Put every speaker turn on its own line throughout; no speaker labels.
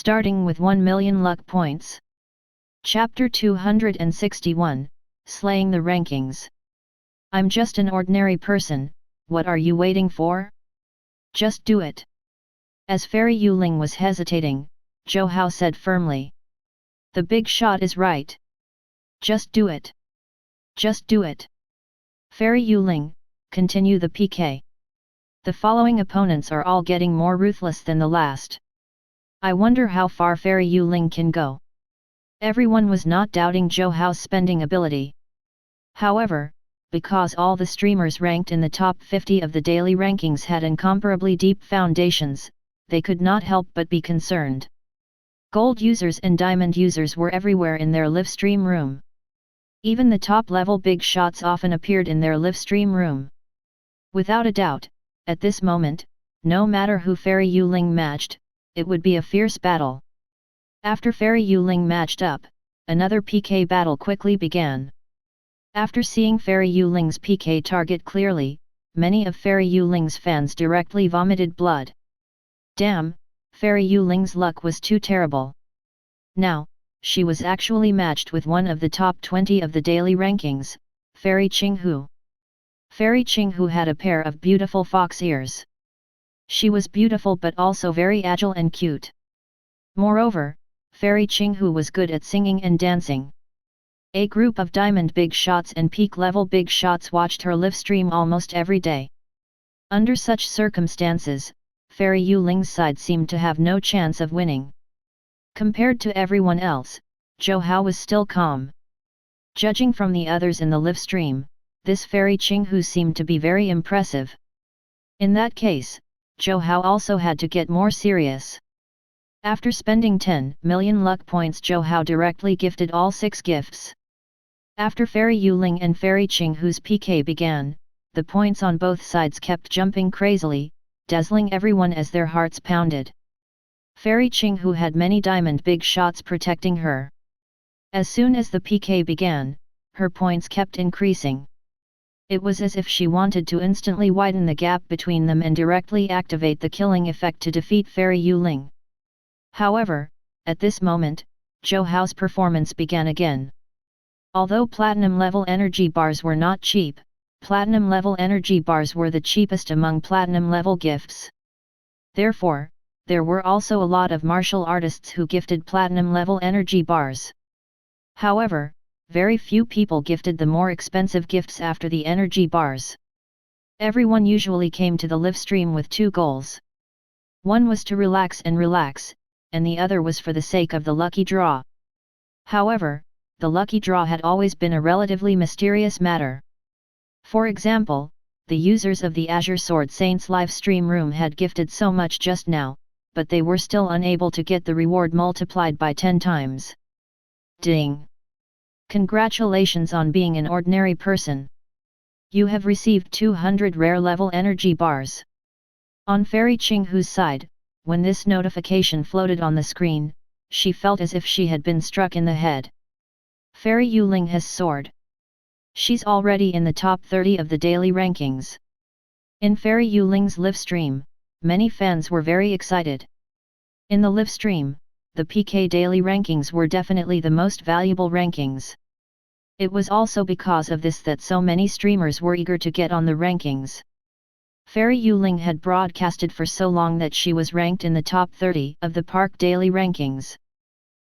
starting with 1 million luck points. Chapter 261, Slaying the Rankings. I'm just an ordinary person, what are you waiting for? Just do it. As Fairy Yuling was hesitating, Howe said firmly. The big shot is right. Just do it. Just do it. Fairy Yuling, continue the PK. The following opponents are all getting more ruthless than the last. I wonder how far Fairy Yuling can go. Everyone was not doubting Howe's spending ability. However, because all the streamers ranked in the top 50 of the daily rankings had incomparably deep foundations, they could not help but be concerned. Gold users and diamond users were everywhere in their live stream room. Even the top-level big shots often appeared in their live stream room. Without a doubt, at this moment, no matter who Fairy Yuling matched, it would be a fierce battle. After Fairy Yuling matched up, another PK battle quickly began. After seeing Fairy Yuling's PK target clearly, many of Fairy Yuling's fans directly vomited blood. Damn, Fairy Yuling's luck was too terrible. Now, she was actually matched with one of the top 20 of the daily rankings, Fairy Qinghu. Fairy Qinghu had a pair of beautiful fox ears. She was beautiful but also very agile and cute. Moreover, Fairy Qinghu was good at singing and dancing. A group of diamond big shots and peak level big shots watched her live stream almost every day. Under such circumstances, Fairy Yuling's side seemed to have no chance of winning. Compared to everyone else, Howe was still calm. Judging from the others in the live stream, this Fairy Qinghu seemed to be very impressive. In that case, Howe also had to get more serious. After spending 10 million luck points, Howe directly gifted all 6 gifts. After Fairy Yuling and Fairy Qinghu's PK began, the points on both sides kept jumping crazily, dazzling everyone as their hearts pounded. Fairy Qinghu had many diamond big shots protecting her. As soon as the PK began, her points kept increasing. It was as if she wanted to instantly widen the gap between them and directly activate the killing effect to defeat Fairy Yuling. However, at this moment, Howe's performance began again. Although platinum level energy bars were not cheap, platinum level energy bars were the cheapest among platinum level gifts. Therefore, there were also a lot of martial artists who gifted platinum level energy bars. However, very few people gifted the more expensive gifts after the energy bars. Everyone usually came to the live stream with 2 goals. One was to relax, and the other was for the sake of the lucky draw. However, the lucky draw had always been a relatively mysterious matter. For example, the users of the Azure Sword Saints live stream room had gifted so much just now, but they were still unable to get the reward multiplied by 10 times. Ding! Congratulations on being an ordinary person. You have received 200 rare level energy bars. On Fairy Qinghu's side, when this notification floated on the screen, she felt as if she had been struck in the head. Fairy Yuling has soared. She's already in the top 30 of the daily rankings. In Fairy Yuling's live stream, many fans were very excited. In the live stream, the PK daily rankings were definitely the most valuable rankings. It was also because of this that so many streamers were eager to get on the rankings. Fairy Yuling had broadcasted for so long that she was ranked in the top 30 of the park daily rankings.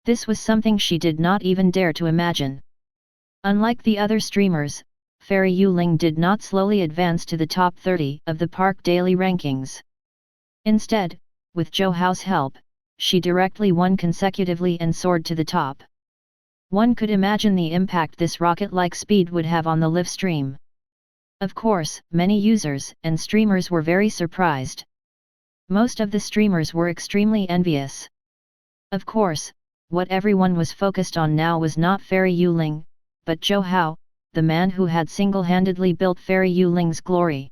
This was something she did not even dare to imagine. Unlike the other streamers, Fairy Yuling did not slowly advance to the top 30 of the park daily rankings. Instead, with Howe's help, she directly won consecutively and soared to the top. One could imagine the impact this rocket-like speed would have on the live stream. Of course, many users and streamers were very surprised. Most of the streamers were extremely envious. Of course, what everyone was focused on now was not Fairy Yuling, but Howe, the man who had single-handedly built Fairy Yuling's glory.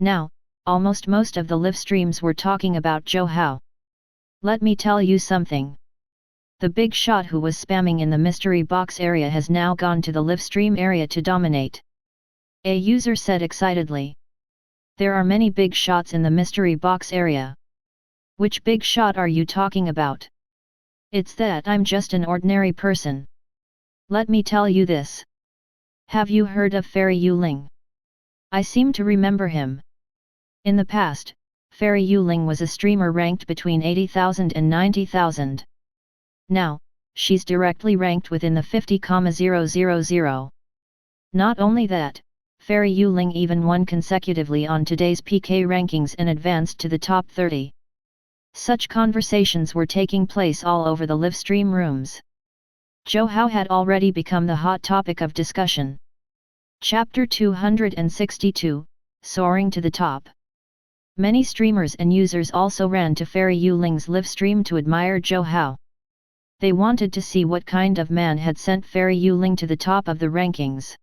Now, almost most of the live streams were talking about Howe. Let me tell you something. The big shot who was spamming in the mystery box area has now gone to the live stream area to dominate. A user said excitedly. There are many big shots in the mystery box area. Which big shot are you talking about? It's that I'm just an ordinary person. Let me tell you this. Have you heard of Fairy Yuling? I seem to remember him. In the past, Fairy Yuling was a streamer ranked between 80,000 and 90,000. Now, she's directly ranked within the 50,000. Not only that, Fairy Yuling even won consecutively on today's PK rankings and advanced to the top 30. Such conversations were taking place all over the live stream rooms. Howe had already become the hot topic of discussion. Chapter 262, Soaring to the Top. Many streamers and users also ran to Fairy Yuling's live stream to admire Howe. They wanted to see what kind of man had sent Fairy Yuling to the top of the rankings.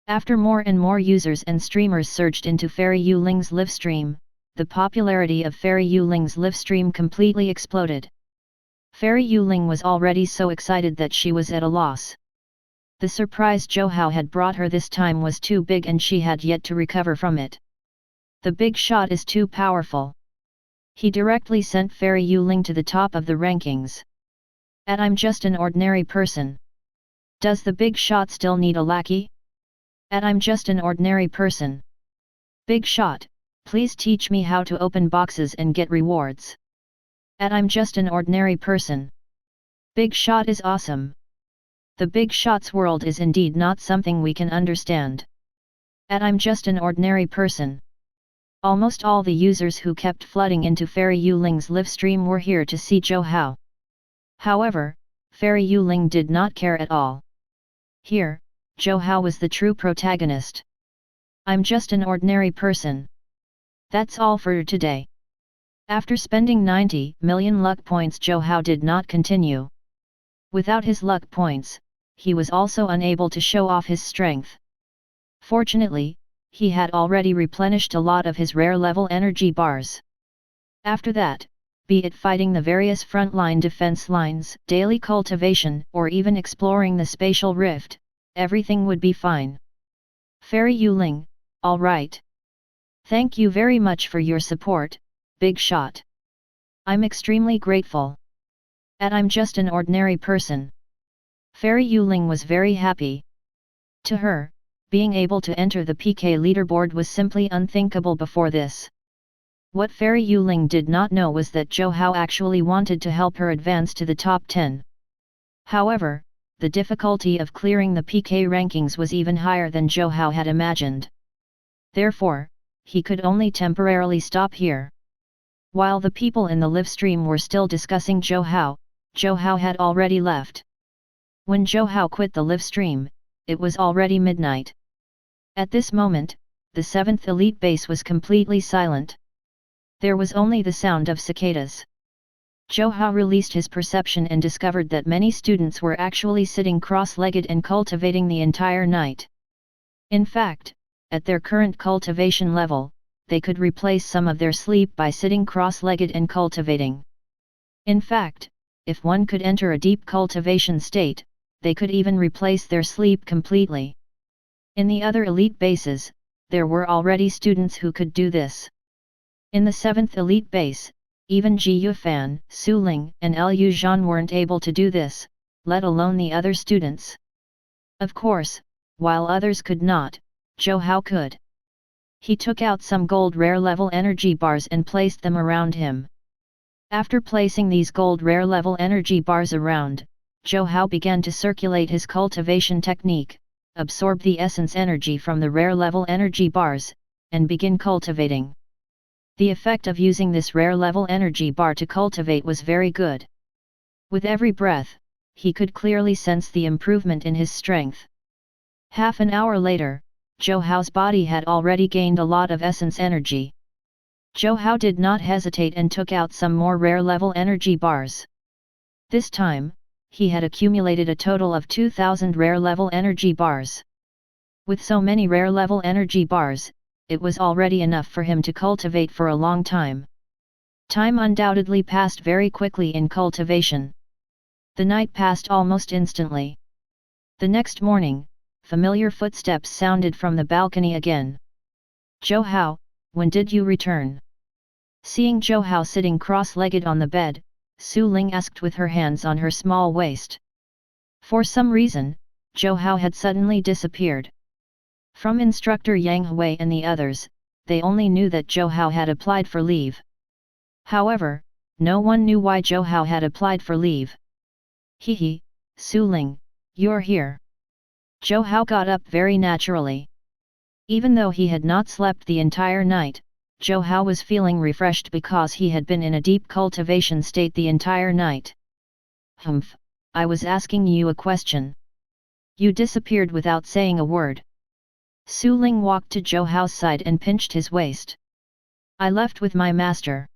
After more and more users and streamers surged into Fairy Yuling's live stream, the popularity of Fairy Yuling's live stream completely exploded. Fairy Yuling was already so excited that she was at a loss. The surprise Howe had brought her this time was too big and she had yet to recover from it. The big shot is too powerful. He directly sent Fairy Yuling to the top of the rankings. And I'm just an ordinary person. Does the big shot still need a lackey? And I'm just an ordinary person. Big shot, please teach me how to open boxes and get rewards. And I'm just an ordinary person. Big shot is awesome. The big shot's world is indeed not something we can understand. And I'm just an ordinary person. Almost all the users who kept flooding into Fairy Yuling's live stream were here to see Howe. However, Fairy Yuling did not care at all. Here, Howe was the true protagonist. I'm just an ordinary person. That's all for today. After spending 90 million luck points, Howe did not continue. Without his luck points, he was also unable to show off his strength. Fortunately, he had already replenished a lot of his rare level energy bars. After that, be it fighting the various frontline defense lines, daily cultivation, or even exploring the spatial rift, everything would be fine. Fairy Yuling, alright. Thank you very much for your support, big shot. I'm extremely grateful. And I'm just an ordinary person. Fairy Yuling was very happy. To her, being able to enter the PK leaderboard was simply unthinkable before this. What Fairy Yuling did not know was that Howe actually wanted to help her advance to the top 10. However, the difficulty of clearing the PK rankings was even higher than Howe had imagined. Therefore, he could only temporarily stop here. While the people in the live stream were still discussing Howe had already left. When Howe quit the live stream, it was already midnight. At this moment, the 7th elite base was completely silent. There was only the sound of cicadas. Howe released his perception and discovered that many students were actually sitting cross-legged and cultivating the entire night. In fact, at their current cultivation level, they could replace some of their sleep by sitting cross-legged and cultivating. In fact, if one could enter a deep cultivation state, they could even replace their sleep completely. In the other elite bases, there were already students who could do this. In the 7th elite base, even Fan, Suling, and Uzhan weren't able to do this, let alone the other students. Of course, while others could not, Howe could. He took out some gold rare level energy bars and placed them around him. After placing these gold rare level energy bars around, Howe began to circulate his cultivation technique, absorb the essence energy from the rare level energy bars, and begin cultivating. The effect of using this rare level energy bar to cultivate was very good. With every breath, he could clearly sense the improvement in his strength. Half an hour later, Howe's body had already gained a lot of essence energy. Howe did not hesitate and took out some more rare level energy bars. This time, he had accumulated a total of 2,000 rare level energy bars. With so many rare level energy bars, it was already enough for him to cultivate for a long time. Time undoubtedly passed very quickly in cultivation. The night passed almost instantly. The next morning, familiar footsteps sounded from the balcony again. Howe, when did you return? Seeing Howe sitting cross-legged on the bed, Suling asked with her hands on her small waist. For some reason, Howe had suddenly disappeared. From Instructor Yang Hui and the others, they only knew that Howe had applied for leave. However, no one knew why Howe had applied for leave. Hehe, Suling, you're here. Howe got up very naturally. Even though he had not slept the entire night, Howe was feeling refreshed because he had been in a deep cultivation state the entire night. Humph, I was asking you a question. You disappeared without saying a word. Suling walked to Howe's side and pinched his waist. I left with my master.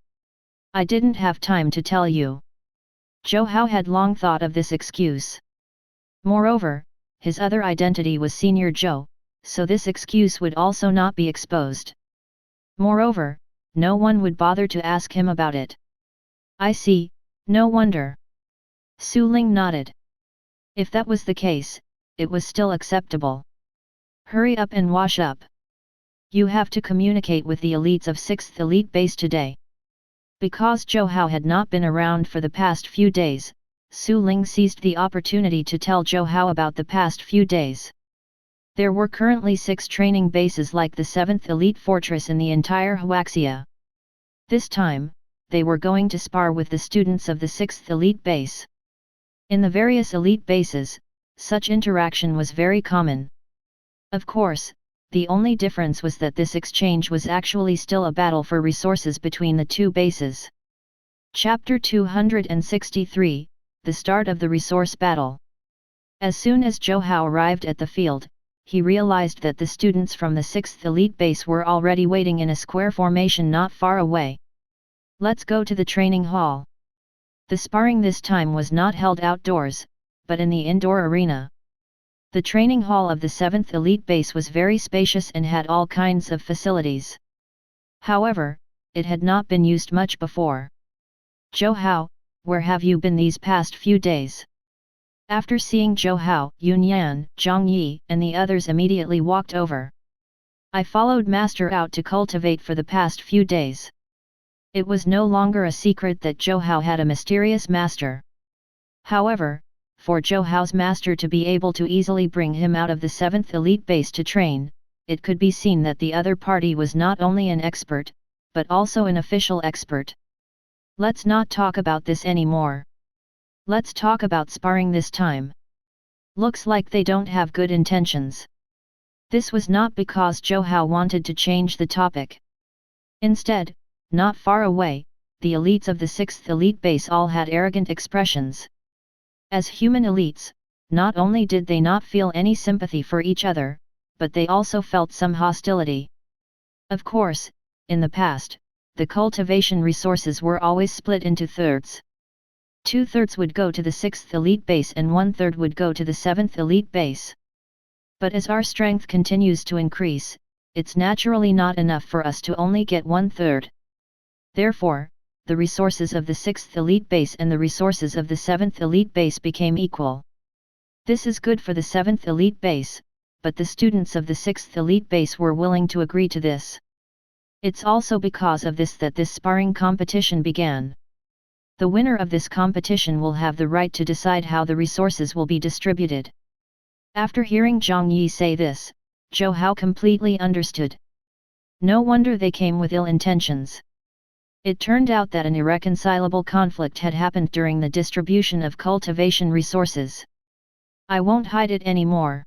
I didn't have time to tell you. Howe had long thought of this excuse. Moreover, his other identity was Senior Zhou, so this excuse would also not be exposed. Moreover, no one would bother to ask him about it. I see, no wonder. Suling nodded. If that was the case, it was still acceptable. Hurry up and wash up. You have to communicate with the elites of 6th Elite Base today. Because Howe had not been around for the past few days, Suling seized the opportunity to tell Howe about the past few days. There were currently 6 training bases like the 7th Elite Fortress in the entire Wuxiao. This time, they were going to spar with the students of the 6th Elite Base. In the various elite bases, such interaction was very common. Of course, the only difference was that this exchange was actually still a battle for resources between the two bases. Chapter 263, The Start of the Resource Battle. As soon as Howe arrived at the field, he realized that the students from the 6th Elite Base were already waiting in a square formation not far away. Let's go to the training hall. The sparring this time was not held outdoors, but in the indoor arena. The training hall of the 7th Elite Base was very spacious and had all kinds of facilities. However, it had not been used much before. Howe, where have you been these past few days? After seeing Howe, Yunyan, Zhong Yi, and the others immediately walked over. I followed Master out to cultivate for the past few days. It was no longer a secret that Howe had a mysterious master. However, for Howe's master to be able to easily bring him out of the 7th Elite Base to train, it could be seen that the other party was not only an expert, but also an official expert. Let's not talk about this anymore. Let's talk about sparring this time. Looks like they don't have good intentions. This was not because Howe wanted to change the topic. Instead, not far away, the elites of the 6th Elite Base all had arrogant expressions. As human elites, not only did they not feel any sympathy for each other, but they also felt some hostility. Of course, in the past, the cultivation resources were always split into thirds. 2/3 would go to the 6th Elite Base and 1/3 would go to the 7th Elite Base. But as our strength continues to increase, it's naturally not enough for us to only get 1/3. Therefore, the resources of the 6th Elite Base and the resources of the 7th Elite Base became equal. This is good for the 7th Elite Base, but the students of the 6th Elite Base were willing to agree to this. It's also because of this that this sparring competition began. The winner of this competition will have the right to decide how the resources will be distributed. After hearing Zhong Yi say this, Howe completely understood. No wonder they came with ill intentions. It turned out that an irreconcilable conflict had happened during the distribution of cultivation resources. I won't hide it anymore.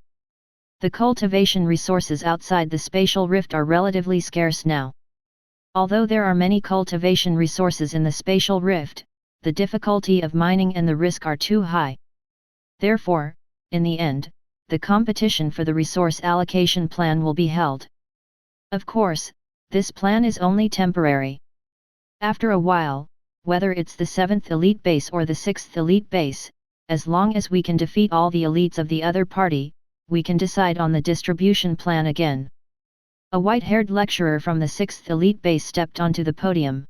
The cultivation resources outside the spatial rift are relatively scarce now. Although there are many cultivation resources in the spatial rift, the difficulty of mining and the risk are too high. Therefore, in the end, the competition for the resource allocation plan will be held. Of course, this plan is only temporary. After a while, whether it's the 7th Elite Base or the 6th Elite Base, as long as we can defeat all the elites of the other party, we can decide on the distribution plan again. A white-haired lecturer from the 6th Elite Base stepped onto the podium.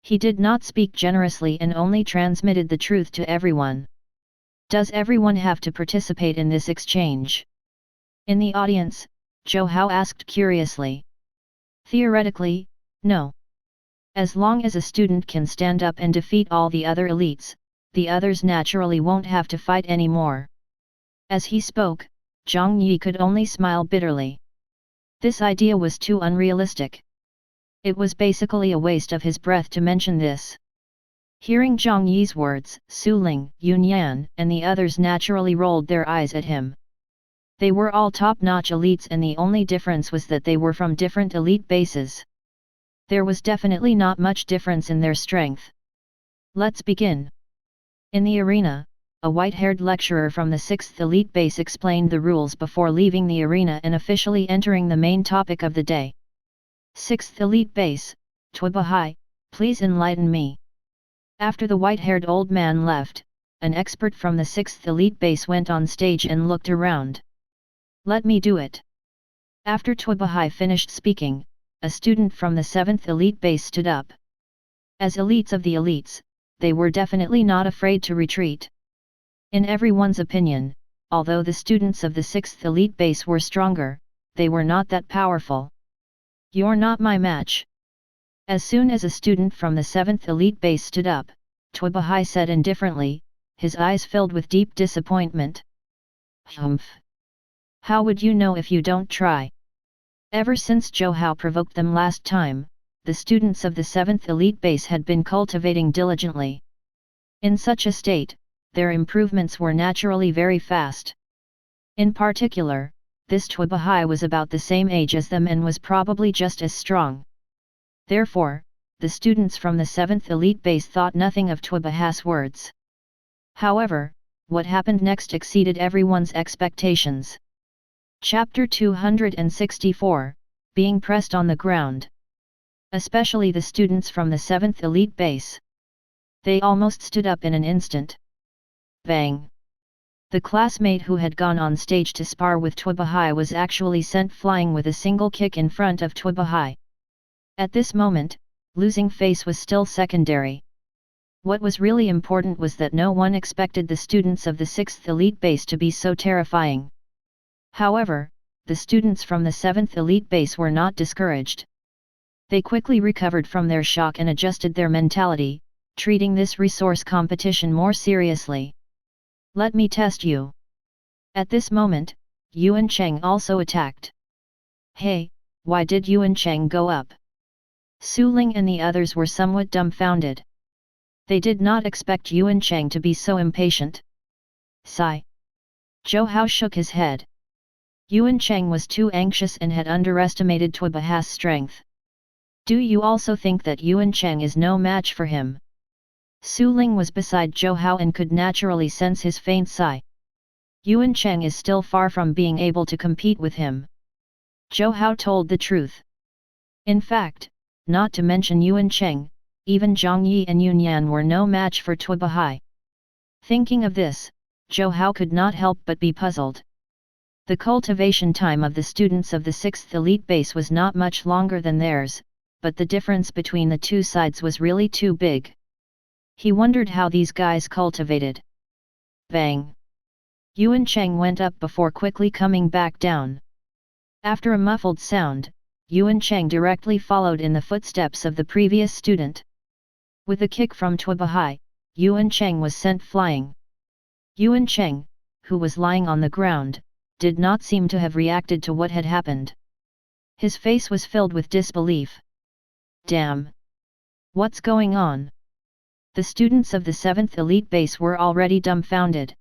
He did not speak generously and only transmitted the truth to everyone. Does everyone have to participate in this exchange? In the audience, Howe asked curiously. Theoretically, no. As long as a student can stand up and defeat all the other elites, the others naturally won't have to fight anymore. As he spoke, Zhong Yi could only smile bitterly. This idea was too unrealistic. It was basically a waste of his breath to mention this. Hearing Zhong Yi's words, Suling, Yunyan, and the others naturally rolled their eyes at him. They were all top-notch elites, and the only difference was that they were from different elite bases. There was definitely not much difference in their strength. Let's begin. In the arena, a white-haired lecturer from the 6th elite base explained the rules before leaving the arena and officially entering the main topic of the day. 6th elite base, Tuibahai, please enlighten me. After the white-haired old man left, an expert from the 6th elite base went on stage and looked around. Let me do it. After Tuibahai finished speaking, a student from the 7th elite base stood up. As elites of the elites, they were definitely not afraid to retreat. In everyone's opinion, although the students of the 6th elite base were stronger, they were not that powerful. You're not my match. As soon as a student from the 7th elite base stood up, Tuibahai said indifferently, his eyes filled with deep disappointment. Humph! How would you know if you don't try? Ever since Howe provoked them last time, the students of the 7th elite base had been cultivating diligently. In such a state, their improvements were naturally very fast. In particular, this Tuibahai was about the same age as them and was probably just as strong. Therefore, the students from the 7th elite base thought nothing of Tuibahai's words. However, what happened next exceeded everyone's expectations. Chapter 264, Being Pressed on the Ground. Especially the students from the 7th elite base. They almost stood up in an instant. Bang! The classmate who had gone on stage to spar with Tuibahai was actually sent flying with a single kick in front of Tuibahai. At this moment, losing face was still secondary. What was really important was that no one expected the students of the 6th elite base to be so terrifying. However, the students from the 7th elite base were not discouraged. They quickly recovered from their shock and adjusted their mentality, treating this resource competition more seriously. Let me test you. At this moment, Yuan Cheng also attacked. Hey, why did Yuan Cheng go up? Suling and the others were somewhat dumbfounded. They did not expect Yuan Cheng to be so impatient. Sigh. Howe shook his head. Yuan Cheng was too anxious and had underestimated Tuibahai's strength. Do you also think that Yuan Cheng is no match for him? Suling was beside Howe and could naturally sense his faint sigh. Yuan Cheng is still far from being able to compete with him. Howe told the truth. In fact, not to mention Yuan Cheng, even Zhong Yi and Yunyan were no match for Tuibahai. Thinking of this, Howe could not help but be puzzled. The cultivation time of the students of the 6th elite base was not much longer than theirs, but the difference between the two sides was really too big. He wondered how these guys cultivated. Bang! Yuan Cheng went up before quickly coming back down. After a muffled sound, Yuan Cheng directly followed in the footsteps of the previous student. With a kick from Tuibahai, Yuan Cheng was sent flying. Yuan Cheng, who was lying on the ground, did not seem to have reacted to what had happened. His face was filled with disbelief. Damn! What's going on? The students of the 7th elite base were already dumbfounded.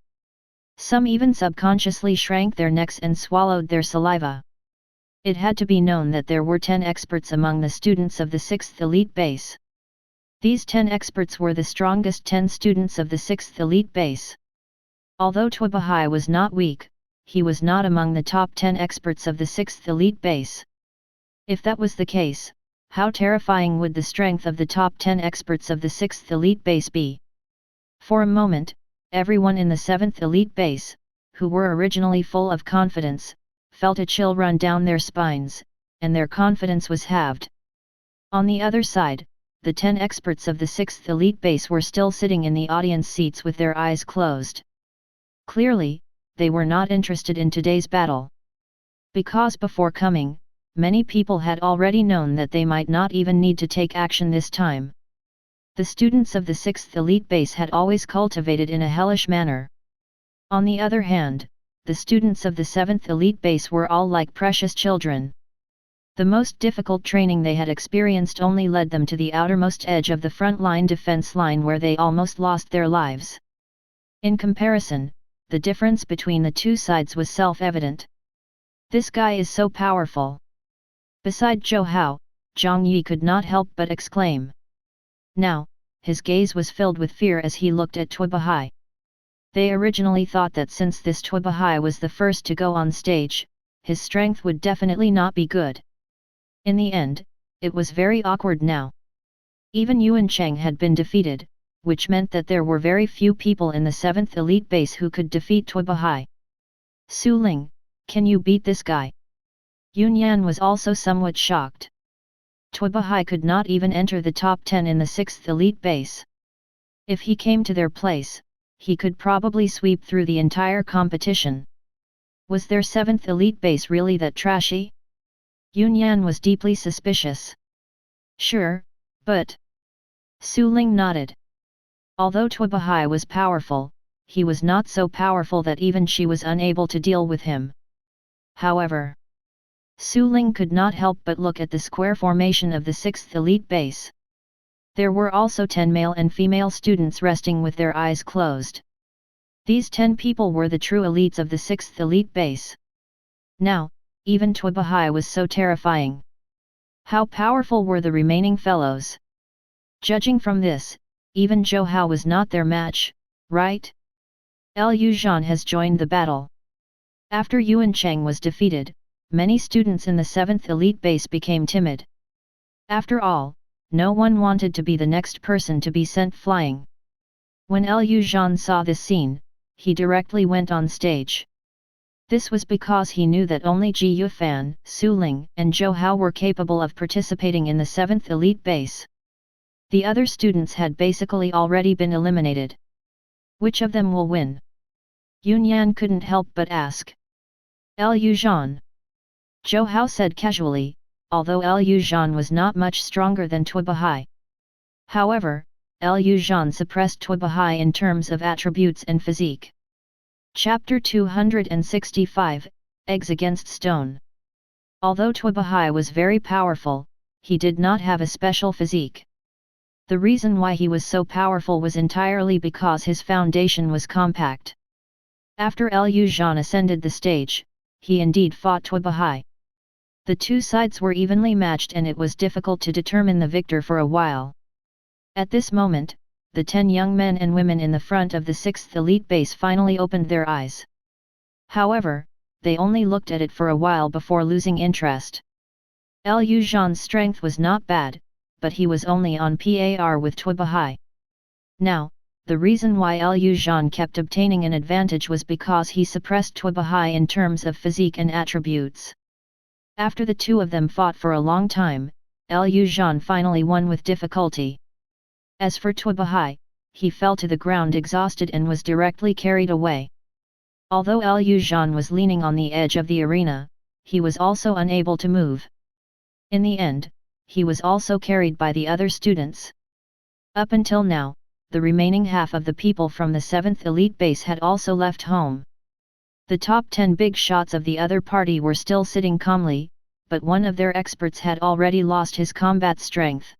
Some even subconsciously shrank their necks and swallowed their saliva. It had to be known that there were 10 experts among the students of the 6th elite base. These 10 experts were the strongest 10 students of the 6th elite base. Although Tuibahai was not weak, he was not among the top 10 experts of the 6th elite base. If that was the case, how terrifying would the strength of the top 10 experts of the 6th elite base be? For a moment, everyone in the 7th elite base, who were originally full of confidence, felt a chill run down their spines, and their confidence was halved. On the other side, the 10 experts of the 6th elite base were still sitting in the audience seats with their eyes closed. Clearly, they were not interested in today's battle. Because before coming, many people had already known that they might not even need to take action this time. The students of the 6th elite base had always cultivated in a hellish manner. On the other hand, the students of the 7th elite base were all like precious children. The most difficult training they had experienced only led them to the outermost edge of the front-line defense line where they almost lost their lives. In comparison, the difference between the two sides was self-evident. This guy is so powerful. Beside Zhou Hao, Zhong Yi could not help but exclaim. Now, his gaze was filled with fear as he looked at Tuibahai. They originally thought that since this Tuibahai was the first to go on stage, his strength would definitely not be good. In the end, it was very awkward now. Even Yuan Cheng had been defeated, which meant that there were very few people in the 7th elite base who could defeat Tuibahai. Suling, can you beat this guy? Yun Yan was also somewhat shocked. Tuibahai could not even enter the top 10 in the 6th elite base. If he came to their place, he could probably sweep through the entire competition. Was their 7th elite base really that trashy? Yun Yan was deeply suspicious. Sure, but... Suling nodded. Although Tuibahai was powerful, he was not so powerful that even she was unable to deal with him. However, Suling could not help but look at the square formation of the 6th elite base. There were also 10 male and female students resting with their eyes closed. These 10 people were the true elites of the 6th elite base. Now, even Tuibahai was so terrifying. How powerful were the remaining fellows? Judging from this, even Zhou Hao was not their match, right? Uzhan has joined the battle. After Yuan Cheng was defeated, many students in the 7th elite base became timid. After all, no one wanted to be the next person to be sent flying. When Uzhan saw this scene, he directly went on stage. This was because he knew that only Ji Yufan, Suling, and Zhou Hao were capable of participating in the 7th elite base. The other students had basically already been eliminated. Which of them will win? Yun Yan couldn't help but ask. Uzhan. Zhou Hao said casually, although Uzhan was not much stronger than Tuibahai. However, Uzhan suppressed Tuibahai in terms of attributes and physique. Chapter 265, Eggs Against Stone. Although Tuibahai was very powerful, he did not have a special physique. The reason why he was so powerful was entirely because his foundation was compact. After Uzhan ascended the stage, he indeed fought Tuibahai. The two sides were evenly matched and it was difficult to determine the victor for a while. At this moment, the 10 young men and women in the front of the 6th elite base finally opened their eyes. However, they only looked at it for a while before losing interest. Uzhan's strength was not bad, but he was only on par with Tuibahai. Now, the reason why Uzhan kept obtaining an advantage was because he suppressed Tuibahai in terms of physique and attributes. After the two of them fought for a long time, Uzhan finally won with difficulty. As for Tuibahai, he fell to the ground exhausted and was directly carried away. Although Uzhan was leaning on the edge of the arena, he was also unable to move. In the end, he was also carried by the other students. Up until now, the remaining half of the people from the 7th elite base had also left home. The top 10 big shots of the other party were still sitting calmly, but one of their experts had already lost his combat strength.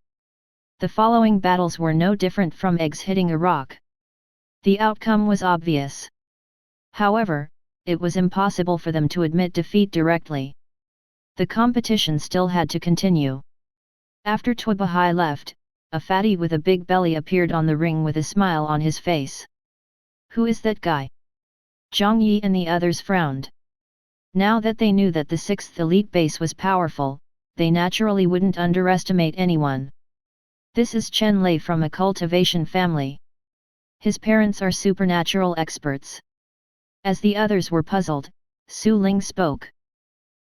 The following battles were no different from eggs hitting a rock. The outcome was obvious. However, it was impossible for them to admit defeat directly. The competition still had to continue. After Tuibahai left, a fatty with a big belly appeared on the ring with a smile on his face. Who is that guy? Zhong Yi and the others frowned. Now that they knew that the 6th elite base was powerful, they naturally wouldn't underestimate anyone. This is Chen Lei from a cultivation family. His parents are supernatural experts. As the others were puzzled, Suling spoke.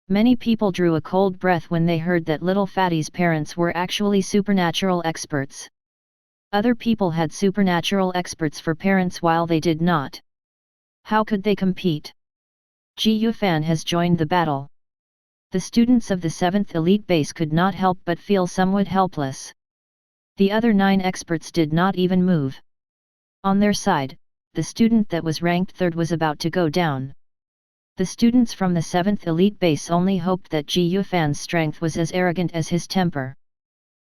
Many people drew a cold breath when they heard that little Fatty's parents were actually supernatural experts. Other people had supernatural experts for parents while they did not. How could they compete? Ji Yufan has joined the battle. The students of the 7th Elite Base could not help but feel somewhat helpless. The other 9 experts did not even move. On their side, the student that was ranked 3rd was about to go down. The students from the 7th Elite Base only hoped that Ji Yufan's strength was as arrogant as his temper.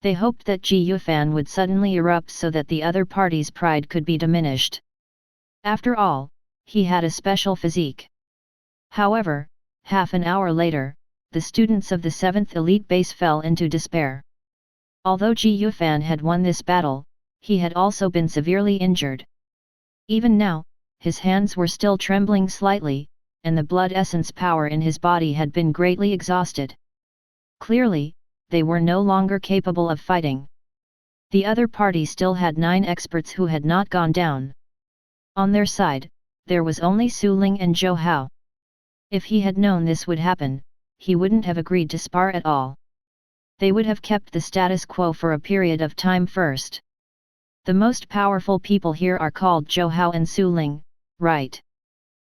They hoped that Ji Yufan would suddenly erupt so that the other party's pride could be diminished. After all, he had a special physique. However, half an hour later, the students of the 7th Elite Base fell into despair. Although Ji Yufan had won this battle, he had also been severely injured. Even now, his hands were still trembling slightly, and the blood essence power in his body had been greatly exhausted. Clearly, they were no longer capable of fighting. The other party still had 9 experts who had not gone down. On their side, there was only Suling and Howe. If he had known this would happen, he wouldn't have agreed to spar at all. They would have kept the status quo for a period of time first. The most powerful people here are called Howe and Suling, right?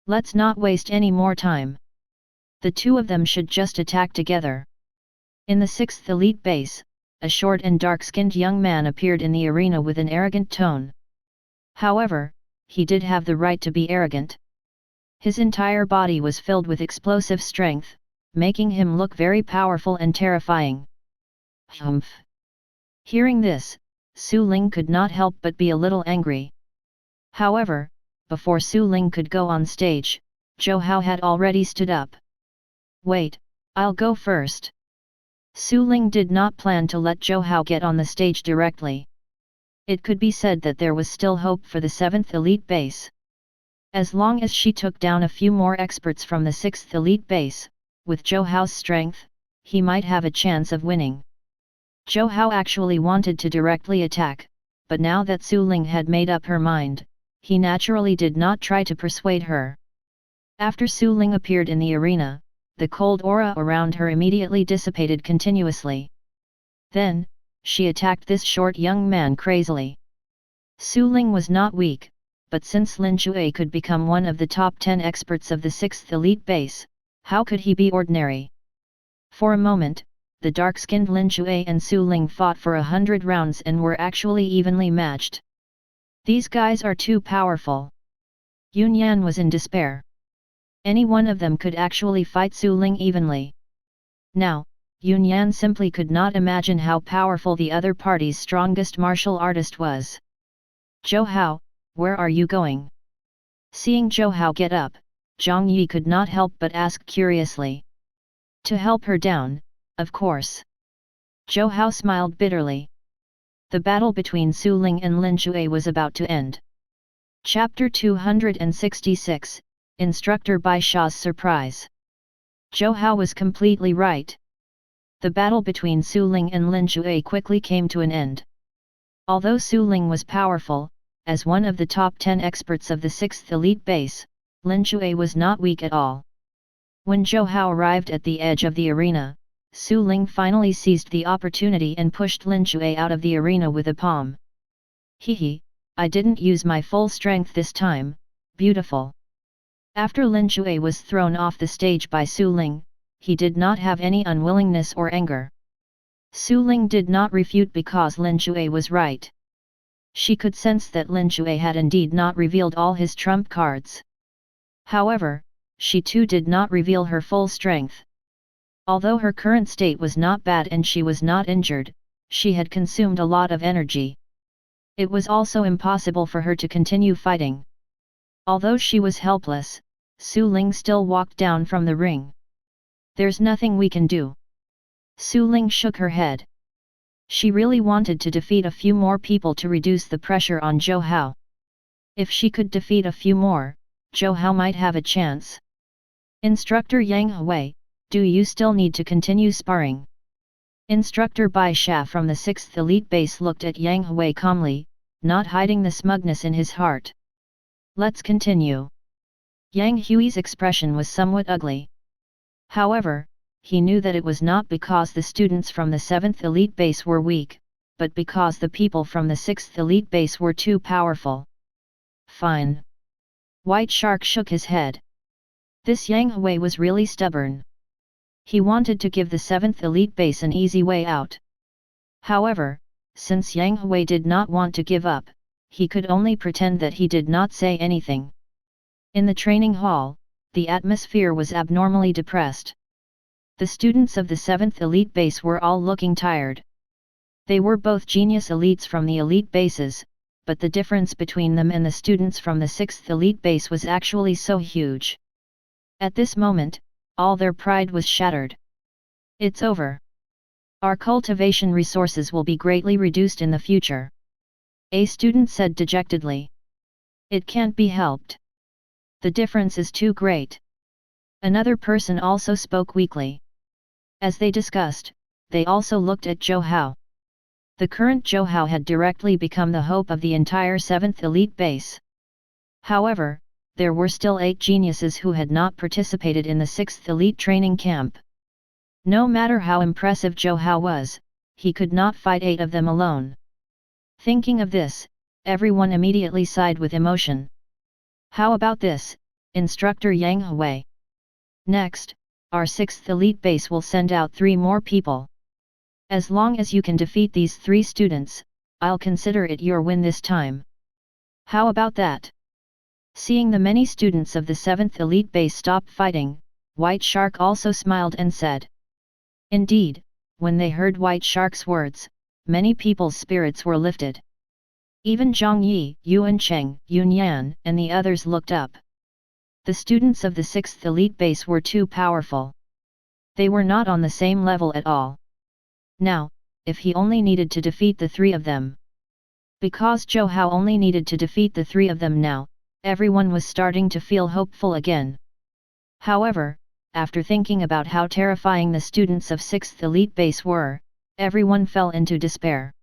Let's not waste any more time. The two of them should just attack together. In the 6th Elite Base, a short and dark-skinned young man appeared in the arena with an arrogant tone. However, he did have the right to be arrogant. His entire body was filled with explosive strength, making him look very powerful and terrifying. Humph! Hearing this, Suling could not help but be a little angry. However, before Suling could go on stage, Howe had already stood up. Wait, I'll go first. Suling did not plan to let Howe get on the stage directly. It could be said that there was still hope for the 7th Elite Base. As long as she took down a few more experts from the 6th Elite Base, with Howe's strength, he might have a chance of winning. Howe actually wanted to directly attack, but now that Suling had made up her mind, he naturally did not try to persuade her. After Suling appeared in the arena, the cold aura around her immediately dissipated continuously. Then, she attacked this short young man crazily. Suling was not weak, but since Lin Shui could become one of the top 10 experts of the 6th Elite Base, how could he be ordinary? For a moment, the dark-skinned Lin Shui and Suling fought for 100 rounds and were actually evenly matched. These guys are too powerful. Yunyan was in despair. Any one of them could actually fight Suling evenly. Now, Yunyan simply could not imagine how powerful the other party's strongest martial artist was. Howe, where are you going? Seeing Howe get up, Zhong Yi could not help but ask curiously. To help her down, of course. Howe smiled bitterly. The battle between Suling and Lin Shui was about to end. Chapter 266, Instructor Bai Sha's Surprise. Howe was completely right. The battle between Suling and Lin Shui quickly came to an end. Although Suling was powerful, as one of the top 10 experts of the 6th Elite Base, Lin Shui was not weak at all. When Howe arrived at the edge of the arena, Suling finally seized the opportunity and pushed Lin Shui out of the arena with a palm. Hehe, I didn't use my full strength this time, beautiful. After Lin Shui was thrown off the stage by Suling, he did not have any unwillingness or anger. Suling did not refute because Lin Shui was right. She could sense that Lin Shui had indeed not revealed all his trump cards. However, she too did not reveal her full strength. Although her current state was not bad and she was not injured, she had consumed a lot of energy. It was also impossible for her to continue fighting. Although she was helpless, Suling still walked down from the ring. There's nothing we can do. Suling shook her head. She really wanted to defeat a few more people to reduce the pressure on Howe. If she could defeat a few more, Howe might have a chance. Instructor Yang Hui, do you still need to continue sparring? Instructor Bai Sha from the 6th Elite Base looked at Yang Hui calmly, not hiding the smugness in his heart. Let's continue. Yang Hui's expression was somewhat ugly. However, he knew that it was not because the students from the 7th Elite Base were weak, but because the people from the 6th Elite Base were too powerful. Fine. White Shark shook his head. This Yang Hui was really stubborn. He wanted to give the 7th elite base an easy way out. However, since Yang Hui did not want to give up, he could only pretend that he did not say anything. In the training hall, the atmosphere was abnormally depressed. The students of the 7th elite base were all looking tired. They were both genius elites from the elite bases, but the difference between them and the students from the 6th elite base was actually so huge. At this moment, all their pride was shattered. It's over. Our cultivation resources will be greatly reduced in the future. A student said dejectedly. It can't be helped. The difference is too great. Another person also spoke weakly. As they discussed, they also looked at Zhou Hao. The current Zhou Hao had directly become the hope of the entire 7th elite base. However, there were still 8 geniuses who had not participated in the 6th elite training camp. No matter how impressive Zhou Hao was, he could not fight 8 of them alone. Thinking of this, everyone immediately sighed with emotion. How about this, Instructor Yang Hui? Next, our 6th elite base will send out 3 more people. As long as you can defeat these 3 students, I'll consider it your win this time. How about that? Seeing the many students of the 7th elite base stop fighting, White Shark also smiled and said. Indeed, when they heard White Shark's words, many people's spirits were lifted. Even Zhong Yi, Yuan Cheng, Yun Yan, and the others looked up. The students of the 6th elite base were too powerful. They were not on the same level at all. Now, if he only needed to defeat the 3 of them. Because Zhou Hao only needed to defeat the 3 of them now, everyone was starting to feel hopeful again. However, after thinking about how terrifying the students of 6th elite base were, everyone fell into despair.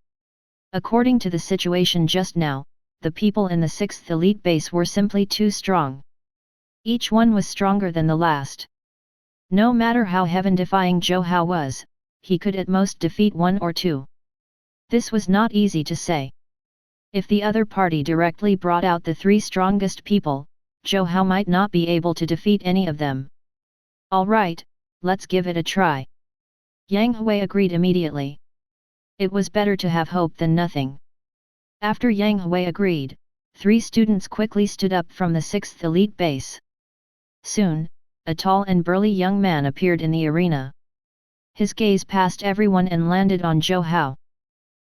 According to the situation just now, the people in the 6th elite base were simply too strong. Each one was stronger than the last. No matter how heaven-defying Zhou Hao was, he could at most defeat 1 or 2. This was not easy to say. If the other party directly brought out the 3 strongest people, Zhou Hao might not be able to defeat any of them. Alright, let's give it a try. Yang Hui agreed immediately. It was better to have hope than nothing. After Yang Hui agreed, 3 students quickly stood up from the 6th elite base. Soon, a tall and burly young man appeared in the arena. His gaze passed everyone and landed on Zhou Hao.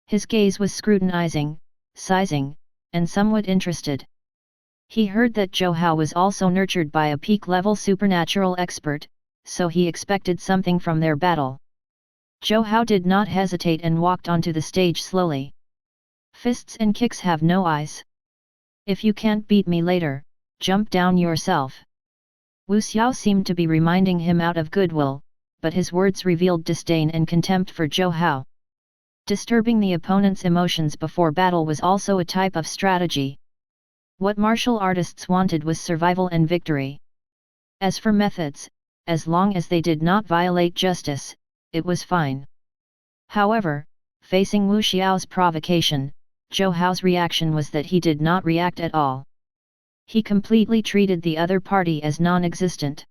His gaze was scrutinizing, sizing, and somewhat interested. He heard that Zhou Hao was also nurtured by a peak-level supernatural expert, so he expected something from their battle. Zhou Hao did not hesitate and walked onto the stage slowly. Fists and kicks have no eyes. If you can't beat me later, jump down yourself. Wuxiao seemed to be reminding him out of goodwill, but his words revealed disdain and contempt for Zhou Hao. Disturbing the opponent's emotions before battle was also a type of strategy. What martial artists wanted was survival and victory. As for methods, as long as they did not violate justice, it was fine. However, facing Wuxiao's provocation, Zhou Hao's reaction was that he did not react at all. He completely treated the other party as non-existent.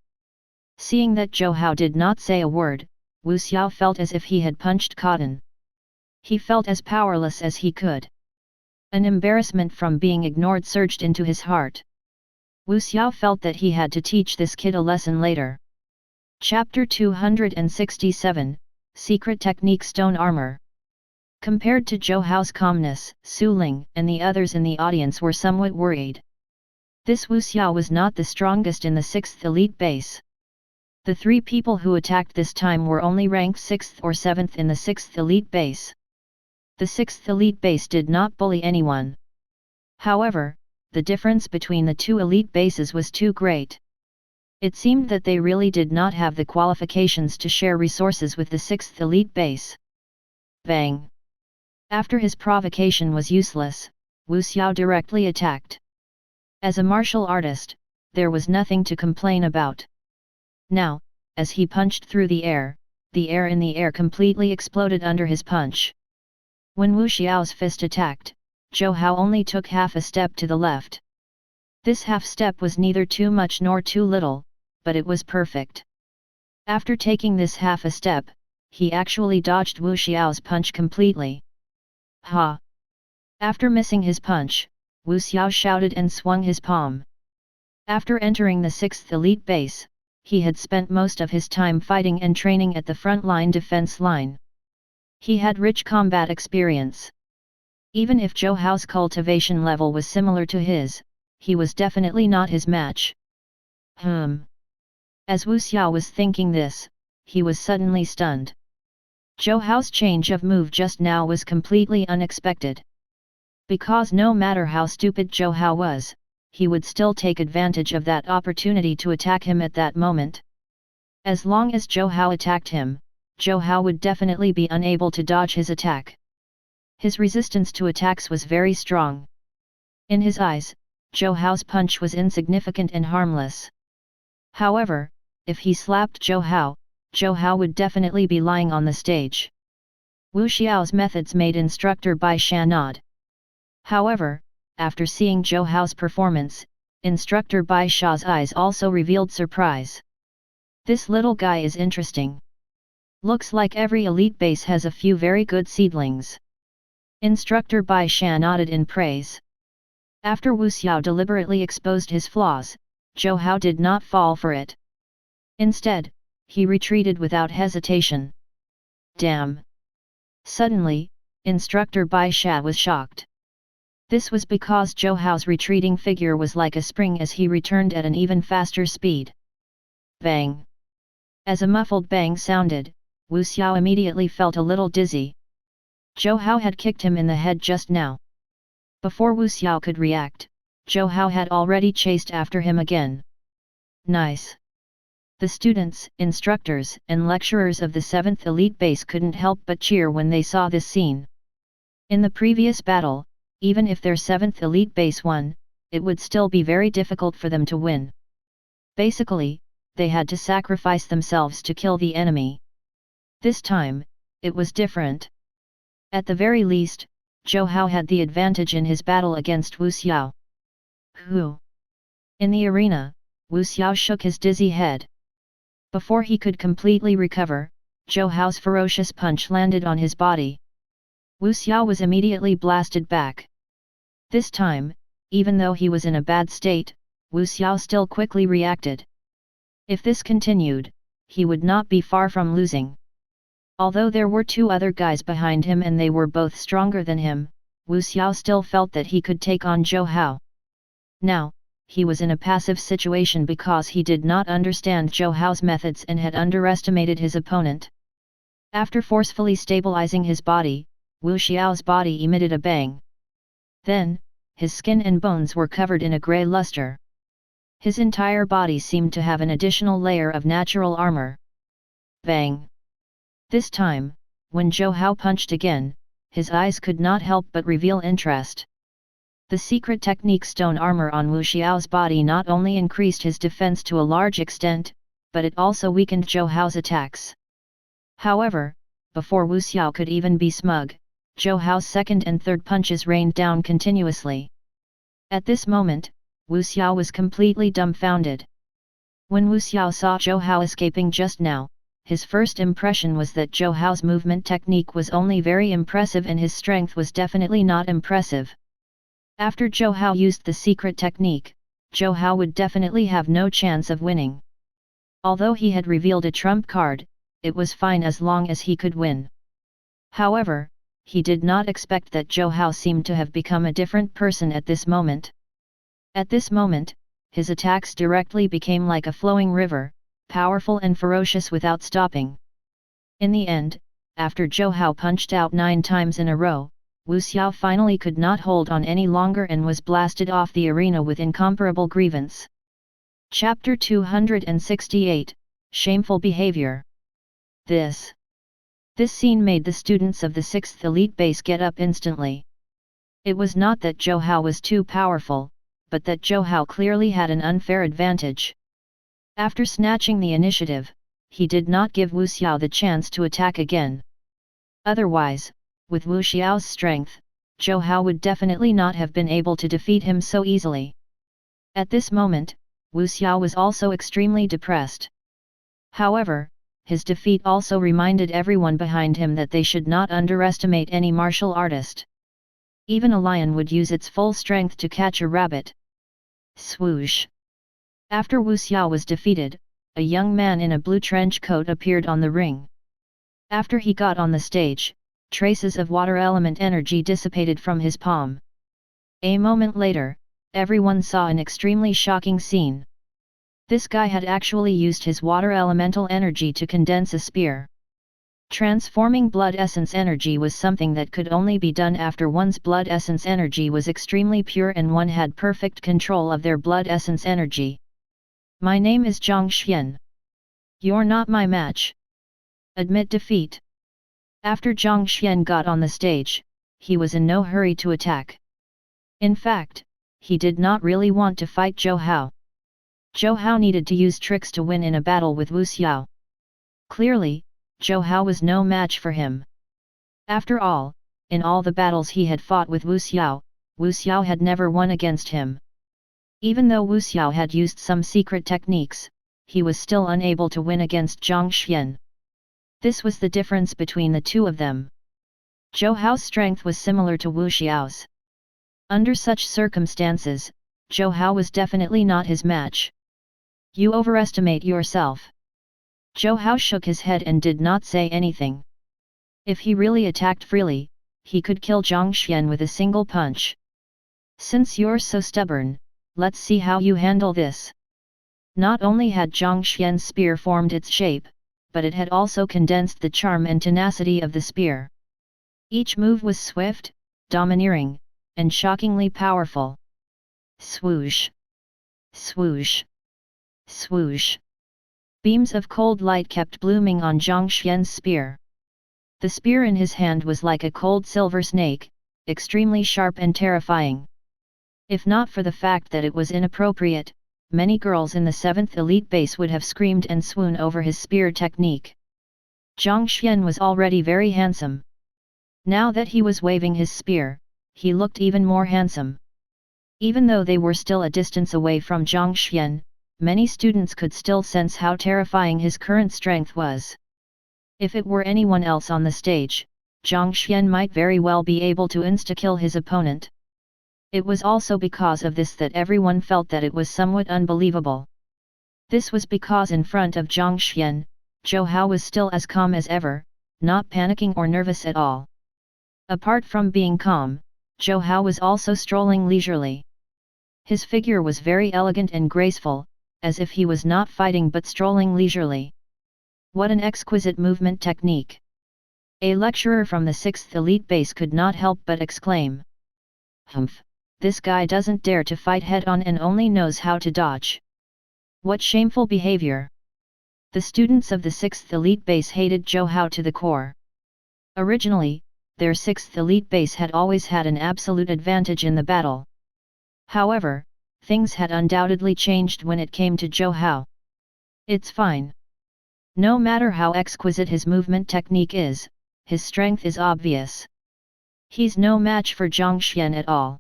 Seeing that Zhou Hao did not say a word, Wuxiao felt as if he had punched cotton. He felt as powerless as he could. An embarrassment from being ignored surged into his heart. Wuxiao felt that he had to teach this kid a lesson later. Chapter 267, Secret Technique Stone Armor. Compared to Zhou Hao's calmness, Suling and the others in the audience were somewhat worried. This Wuxiao was not the strongest in the 6th elite base. The 3 people who attacked this time were only ranked 6th or 7th in the 6th elite base. The 6th elite base did not bully anyone. However, the difference between the 2 elite bases was too great. It seemed that they really did not have the qualifications to share resources with the 6th elite base. Bang! After his provocation was useless, Wuxiao directly attacked. As a martial artist, there was nothing to complain about. Now, as he punched through the air in the air completely exploded under his punch. When Wuxiao's fist attacked, Zhou Hao only took half a step to the left. This half step was neither too much nor too little, but it was perfect. After taking this half a step, he actually dodged Wuxiao's punch completely. Ha! After missing his punch, Wuxiao shouted and swung his palm. After entering the 6th elite base, he had spent most of his time fighting and training at the front-line defense line. He had rich combat experience. Even if Zhou Hao's cultivation level was similar to his, he was definitely not his match. As Wuxiao was thinking this, he was suddenly stunned. Zhou Hao's change of move just now was completely unexpected. Because no matter how stupid Zhou Hao was, he would still take advantage of that opportunity to attack him at that moment. As long as Zhou Hao attacked him, Zhou Hao would definitely be unable to dodge his attack. His resistance to attacks was very strong. In his eyes, Zhou Hao's punch was insignificant and harmless. However, if he slapped Zhou Hao would definitely be lying on the stage. Wuxiao's methods made Instructor Bai Yanran nod. However, after seeing Zhou Hao's performance, Instructor Bai Yanran's eyes also revealed surprise. This little guy is interesting. Looks like every elite base has a few very good seedlings. Instructor Bai Yanran nodded in praise. After Wuxiao deliberately exposed his flaws, Zhou Hao did not fall for it. Instead, he retreated without hesitation. Damn! Suddenly, Instructor Bai Yanran was shocked. This was because Zhou Hao's retreating figure was like a spring as he returned at an even faster speed. Bang! As a muffled bang sounded, Wuxiao immediately felt a little dizzy. Zhou Hao had kicked him in the head just now. Before Wuxiao could react, Zhou Hao had already chased after him again. Nice! The students, instructors, and lecturers of the 7th elite base couldn't help but cheer when they saw this scene. In the previous battle, even if their 7th elite base won, it would still be very difficult for them to win. Basically, they had to sacrifice themselves to kill the enemy. This time, it was different. At the very least, Zhou Hao had the advantage in his battle against Wuxiao. Who? In the arena, Wuxiao shook his dizzy head. Before he could completely recover, Zhou Hao's ferocious punch landed on his body. Wuxiao was immediately blasted back. This time, even though he was in a bad state, Wuxiao still quickly reacted. If this continued, he would not be far from losing. Although there were 2 other guys behind him and they were both stronger than him, Wuxiao still felt that he could take on Zhou Hao. Now, he was in a passive situation because he did not understand Zhou Hao's methods and had underestimated his opponent. After forcefully stabilizing his body, Wuxiao's body emitted a bang. Then, his skin and bones were covered in a grey luster. His entire body seemed to have an additional layer of natural armor. Bang! This time, when Zhou Hao punched again, his eyes could not help but reveal interest. The secret technique stone armor on Wuxiao's body not only increased his defense to a large extent, but it also weakened Zhou Hao's attacks. However, before Wuxiao could even be smug, Zhou Hao's 2nd and 3rd punches rained down continuously. At this moment, Wuxiao was completely dumbfounded. When Wuxiao saw Zhou Hao escaping just now, his first impression was that Zhou Hao's movement technique was only very impressive and his strength was definitely not impressive. After Zhou Hao used the secret technique, Zhou Hao would definitely have no chance of winning. Although he had revealed a trump card, it was fine as long as he could win. However, he did not expect that Zhou Hao seemed to have become a different person at this moment. At this moment, his attacks directly became like a flowing river, powerful and ferocious without stopping. In the end, after Zhou Hao punched out 9 times in a row, Wuxiao finally could not hold on any longer and was blasted off the arena with incomparable grievance. Chapter 268, Shameful Behavior. This scene made the students of the 6th elite base get up instantly. It was not that Zhou Hao was too powerful, but that Zhou Hao clearly had an unfair advantage. After snatching the initiative, he did not give Wuxiao the chance to attack again. Otherwise, with Wuxiao's strength, Zhou Hao would definitely not have been able to defeat him so easily. At this moment, Wuxiao was also extremely depressed. However, his defeat also reminded everyone behind him that they should not underestimate any martial artist. Even a lion would use its full strength to catch a rabbit. Swoosh! After Wuxiao was defeated, a young man in a blue trench coat appeared on the ring. After he got on the stage, traces of water element energy dissipated from his palm. A moment later, everyone saw an extremely shocking scene. This guy had actually used his water elemental energy to condense a spear. Transforming blood essence energy was something that could only be done after one's blood essence energy was extremely pure and one had perfect control of their blood essence energy. My name is Zhong Xian. You're not my match. Admit defeat. After Zhong Xian got on the stage, he was in no hurry to attack. In fact, he did not really want to fight Howe. Howe needed to use tricks to win in a battle with Wuxiao. Clearly, Howe was no match for him. After all, in all the battles he had fought with Wuxiao, Wuxiao had never won against him. Even though Wuxiao had used some secret techniques, he was still unable to win against Zhong Xian. This was the difference between the two of them. Howe's strength was similar to Wuxiao's. Under such circumstances, Howe was definitely not his match. You overestimate yourself. Howe shook his head and did not say anything. If he really attacked freely, he could kill Zhong Xian with a single punch. Since you're so stubborn, let's see how you handle this. Not only had Zhong Xian's spear formed its shape, but it had also condensed the charm and tenacity of the spear. Each move was swift, domineering, and shockingly powerful. Swoosh! Swoosh! Swoosh! Beams of cold light kept blooming on Zhong Xian's spear. The spear in his hand was like a cold silver snake, extremely sharp and terrifying. If not for the fact that it was inappropriate, many girls in the 7th elite base would have screamed and swooned over his spear technique. Zhong Xian was already very handsome. Now that he was waving his spear, he looked even more handsome. Even though they were still a distance away from Zhong Xian, many students could still sense how terrifying his current strength was. If it were anyone else on the stage, Zhong Xian might very well be able to insta-kill his opponent. It was also because of this that everyone felt that it was somewhat unbelievable. This was because in front of Zhong Xian, Howe was still as calm as ever, not panicking or nervous at all. Apart from being calm, Howe was also strolling leisurely. His figure was very elegant and graceful, as if he was not fighting but strolling leisurely. What an exquisite movement technique! A lecturer from the 6th elite base could not help but exclaim. Humph! This guy doesn't dare to fight head-on and only knows how to dodge. What shameful behavior! The students of the 6th elite base hated Howe to the core. Originally, their 6th elite base had always had an absolute advantage in the battle. However, things had undoubtedly changed when it came to Howe. It's fine. No matter how exquisite his movement technique is, his strength is obvious. He's no match for Zhong Xian at all.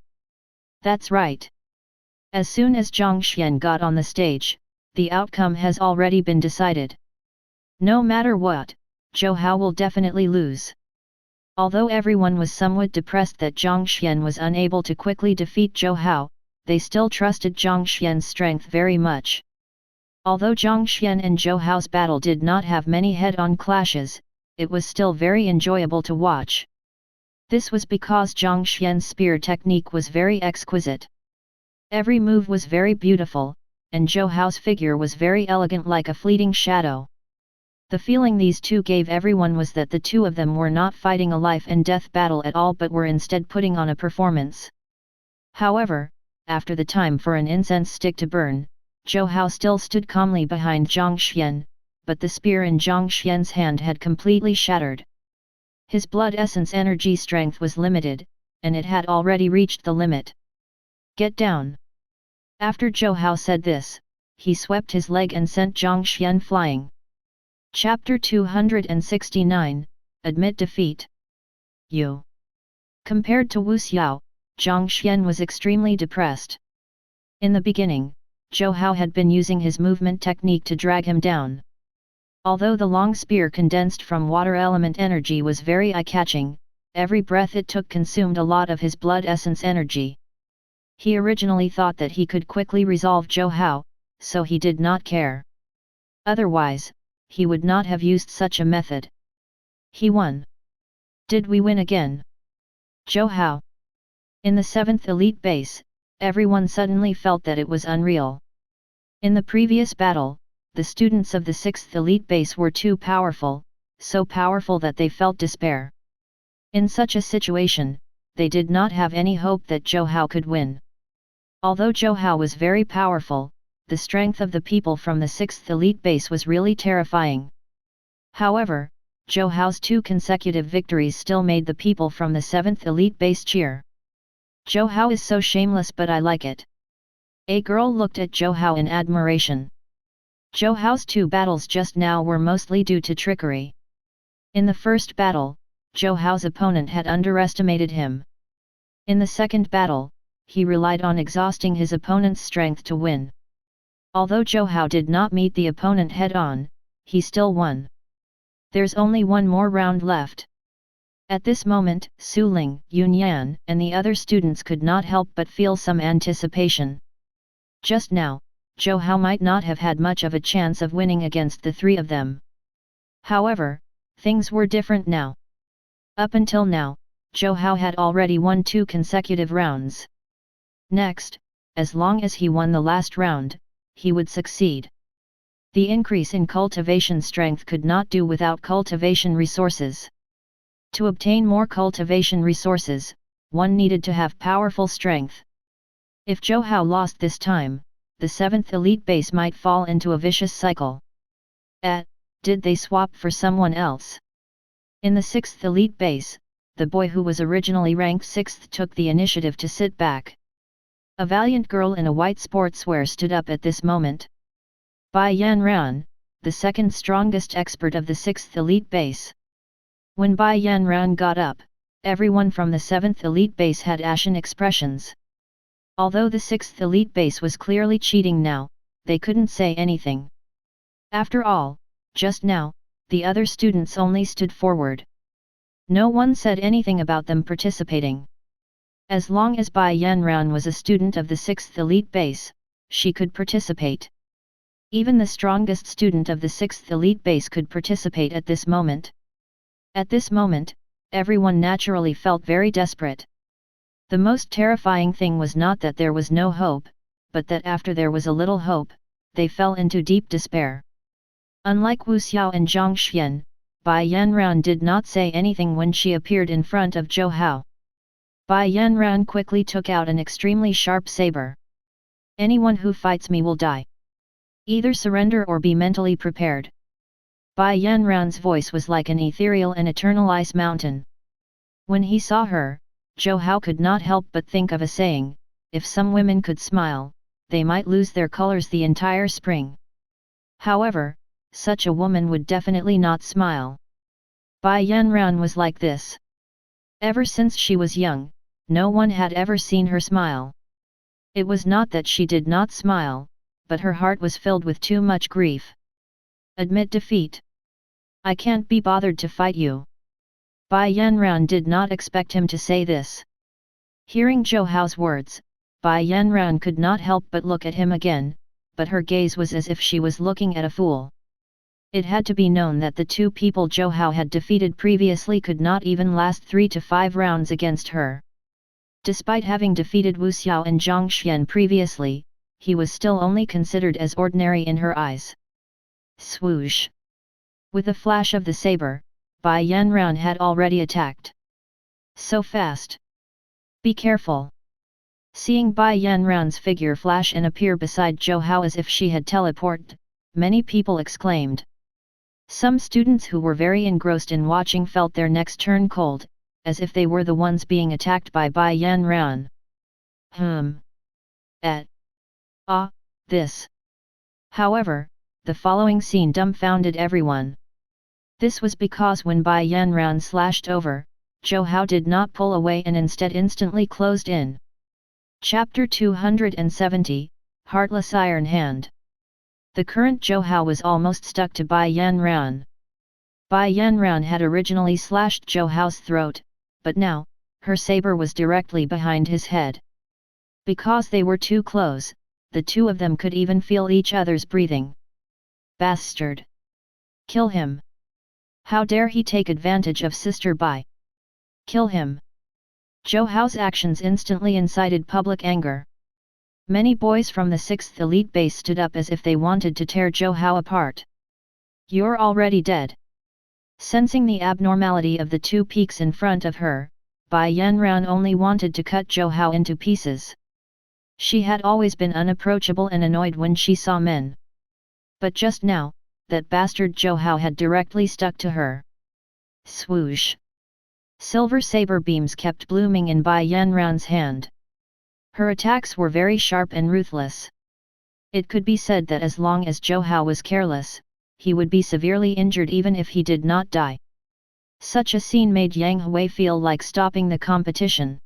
That's right. As soon as Zhong Xian got on the stage, the outcome has already been decided. No matter what, Howe will definitely lose. Although everyone was somewhat depressed that Zhong Xian was unable to quickly defeat Howe, they still trusted Zhong Xian's strength very much. Although Zhong Xian and Howe's battle did not have many head-on clashes, it was still very enjoyable to watch. This was because Zhong Xian's spear technique was very exquisite. Every move was very beautiful, and Howe's figure was very elegant like a fleeting shadow. The feeling these two gave everyone was that the two of them were not fighting a life-and-death battle at all but were instead putting on a performance. However, after the time for an incense stick to burn, Howe still stood calmly behind Zhong Xian, but the spear in Zhong Xian's hand had completely shattered. His blood essence energy strength was limited, and it had already reached the limit. Get down! After Howe said this, he swept his leg and sent Zhong Xian flying. Chapter 269, Admit Defeat. You. Compared to Wuxiao, Zhong Xian was extremely depressed. In the beginning, Howe had been using his movement technique to drag him down. Although the long spear condensed from water element energy was very eye-catching, every breath it took consumed a lot of his blood essence energy. He originally thought that he could quickly resolve Zhou Hao, so he did not care. Otherwise, he would not have used such a method. He won. Did we win again? Zhou Hao. In the 7th elite base, everyone suddenly felt that it was unreal. In the previous battle, the students of the 6th elite base were too powerful, so powerful that they felt despair. In such a situation, they did not have any hope that Zhou Hao could win. Although Zhou Hao was very powerful, the strength of the people from the 6th elite base was really terrifying. However, Zhou Hao's 2 consecutive victories still made the people from the 7th elite base cheer. Zhou Hao is so shameless, but I like it. A girl looked at Zhou Hao in admiration. Zhou Hao's 2 battles just now were mostly due to trickery. In the first battle, Zhou Hao's opponent had underestimated him. In the second battle, he relied on exhausting his opponent's strength to win. Although Zhou Hao did not meet the opponent head-on, he still won. There's only one more round left. At this moment, Suling, Yunyan, and the other students could not help but feel some anticipation. Just now, Zhou Hao might not have had much of a chance of winning against the 3 of them. However, things were different now. Up until now, Zhou Hao had already won 2 consecutive rounds. Next, as long as he won the last round, he would succeed. The increase in cultivation strength could not do without cultivation resources. To obtain more cultivation resources, one needed to have powerful strength. If Zhou Hao lost this time, the 7th elite base might fall into a vicious cycle. Did they swap for someone else? In the 6th elite base, the boy who was originally ranked 6th took the initiative to sit back. A valiant girl in a white sportswear stood up at this moment. Bai Yanran, the 2nd strongest expert of the 6th elite base. When Bai Yanran got up, everyone from the 7th elite base had ashen expressions. Although the 6th elite base was clearly cheating now, they couldn't say anything. After all, just now, the other students only stood forward. No one said anything about them participating. As long as Bai Yanran was a student of the 6th elite base, she could participate. Even the strongest student of the 6th elite base could participate at this moment. At this moment, everyone naturally felt very desperate. The most terrifying thing was not that there was no hope, but that after there was a little hope, they fell into deep despair. Unlike Wuxiao and Zhong, Bai Yanran did not say anything when she appeared in front of Zhou Hao. Bai Yanran quickly took out an extremely sharp saber. Anyone who fights me will die. Either surrender or be mentally prepared. Bai Yanran's voice was like an ethereal and eternal ice mountain. When he saw her, Zhou Hao could not help but think of a saying, if some women could smile, they might lose their colors the entire spring. However, such a woman would definitely not smile. Bai Yanran was like this. Ever since she was young, no one had ever seen her smile. It was not that she did not smile, but her heart was filled with too much grief. Admit defeat. I can't be bothered to fight you. Bai Yanran did not expect him to say this. Hearing Zhou Hao's words, Bai Yanran could not help but look at him again, but her gaze was as if she was looking at a fool. It had to be known that the 2 people Zhou Hao had defeated previously could not even last 3 to 5 rounds against her. Despite having defeated Wuxiao and Zhong previously, he was still only considered as ordinary in her eyes. Swoosh! With a flash of the saber, Bai Yanran had already attacked. So fast! Be careful! Seeing Bai Yanran's figure flash and appear beside Zhou Hao as if she had teleported, many people exclaimed. Some students who were very engrossed in watching felt their necks turn cold, as if they were the ones being attacked by Bai Yanran. This. However, the following scene dumbfounded everyone. This was because when Bai Yanran slashed over, Zhou Hao did not pull away and instead instantly closed in. Chapter 270, Heartless Iron Hand. The current Zhou Hao was almost stuck to Bai Yanran. Bai Yanran had originally slashed Zhou Hao's throat, but now, her saber was directly behind his head. Because they were too close, the two of them could even feel each other's breathing. Bastard! Kill him! How dare he take advantage of Sister Bai? Kill him! Zhou Hao's actions instantly incited public anger. Many boys from the 6th elite base stood up as if they wanted to tear Zhou Hao apart. You're already dead. Sensing the abnormality of the two peaks in front of her, Bai Yanran only wanted to cut Zhou Hao into pieces. She had always been unapproachable and annoyed when she saw men. But just now, that bastard Zhou Hao had directly stuck to her. Swoosh! Silver saber beams kept blooming in Bai Yanran's hand. Her attacks were very sharp and ruthless. It could be said that as long as Zhou Hao was careless, he would be severely injured even if he did not die. Such a scene made Yang Hui feel like stopping the competition.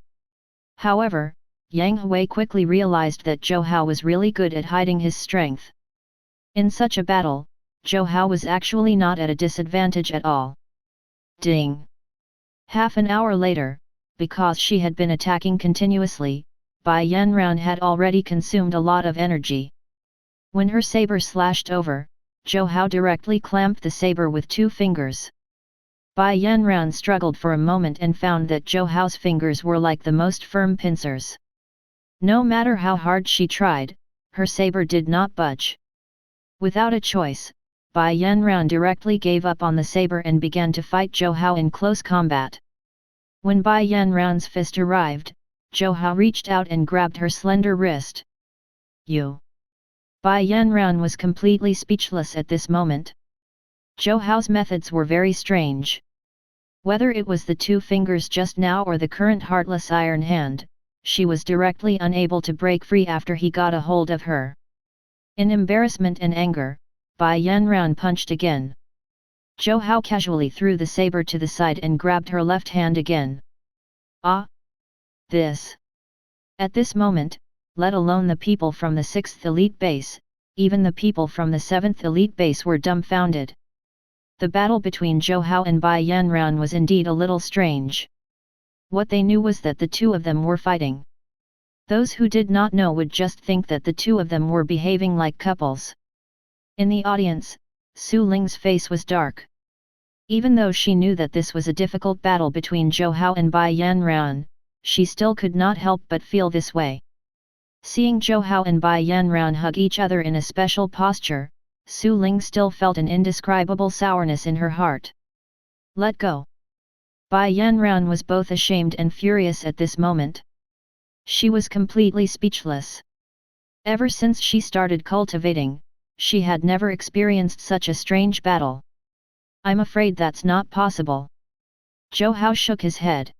However, Yang Hui quickly realized that Zhou Hao was really good at hiding his strength. In such a battle, Zhou Hao was actually not at a disadvantage at all. Ding! Half an hour later, because she had been attacking continuously, Bai Yanran had already consumed a lot of energy. When her saber slashed over, Zhou Hao directly clamped the saber with 2 fingers. Bai Yanran struggled for a moment and found that Zhou Hao's fingers were like the most firm pincers. No matter how hard she tried, her saber did not budge. Without a choice, Bai Yanran directly gave up on the saber and began to fight Zhou Hao in close combat. When Bai Yanran's fist arrived, Zhou Hao reached out and grabbed her slender wrist. You! Bai Yanran was completely speechless at this moment. Zhou Hao's methods were very strange. Whether it was the 2 fingers just now or the current Heartless iron hand, she was directly unable to break free after he got a hold of her. In embarrassment and anger, Bai Yanran punched again. Zhou Hao casually threw the saber to the side and grabbed her left hand again. Ah! This! At this moment, let alone the people from the 6th elite base, even the people from the 7th elite base were dumbfounded. The battle between Zhou Hao and Bai Yanran was indeed a little strange. What they knew was that the two of them were fighting. Those who did not know would just think that the two of them were behaving like couples. In the audience, Suling's face was dark. Even though she knew that this was a difficult battle between Zhou Hao and Bai Yanran, she still could not help but feel this way. Seeing Zhou Hao and Bai Yanran hug each other in a special posture, Suling still felt an indescribable sourness in her heart. Let go! Bai Yanran was both ashamed and furious at this moment. She was completely speechless. Ever since she started cultivating, she had never experienced such a strange battle. I'm afraid that's not possible. Zhou Hao shook his head.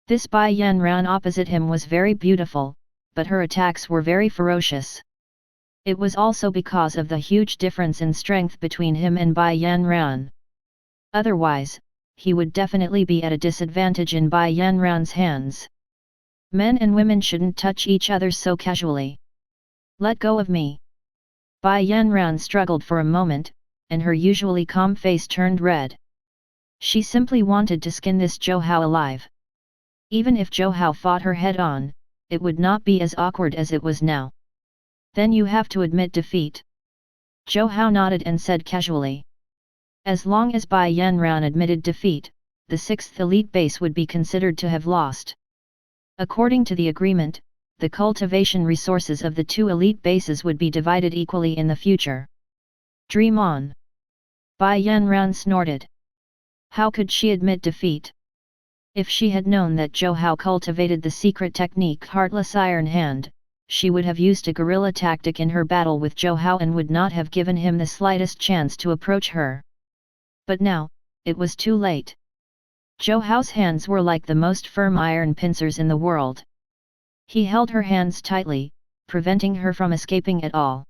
This Bai Yanran opposite him was very beautiful, but her attacks were very ferocious. It was also because of the huge difference in strength between him and Bai Yanran. Otherwise, he would definitely be at a disadvantage in Bai Yanran's hands. Men and women shouldn't touch each other so casually. Let go of me. Bai Yanran struggled for a moment, and her usually calm face turned red. She simply wanted to skin this Zhou Hao alive. Even if Zhou Hao fought her head-on, it would not be as awkward as it was now. Then you have to admit defeat. Zhou Hao nodded and said casually. As long as Bai Yanran admitted defeat, the 6th elite base would be considered to have lost. According to the agreement, the cultivation resources of the 2 elite bases would be divided equally in the future. Dream on! Bai Yanran snorted. How could she admit defeat? If she had known that Zhou Hao cultivated the secret technique Heartless Iron Hand, she would have used a guerrilla tactic in her battle with Zhou Hao and would not have given him the slightest chance to approach her. But now, it was too late. Zhou Hao's hands were like the most firm iron pincers in the world. He held her hands tightly, preventing her from escaping at all.